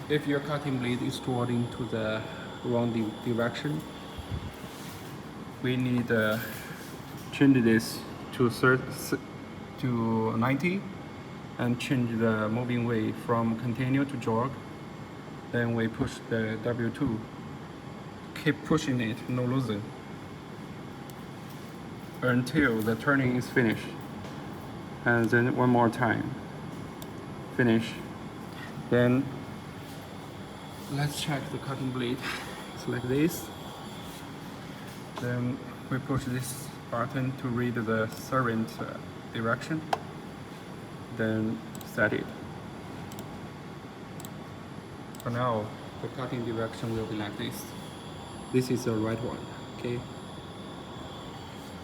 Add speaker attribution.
Speaker 1: if your cutting blade is toward into the wrong direction, we need change this to 90 and change the moving way from continue to jog. Then we push the W2. Keep pushing it, no losing, until the turning is finished. And then one more time. Finish. Then let's check the cutting blade. It's like this. Then we push this button to read the servant direction. Then set it. For now, the cutting direction will be like this. This is the right one, okay?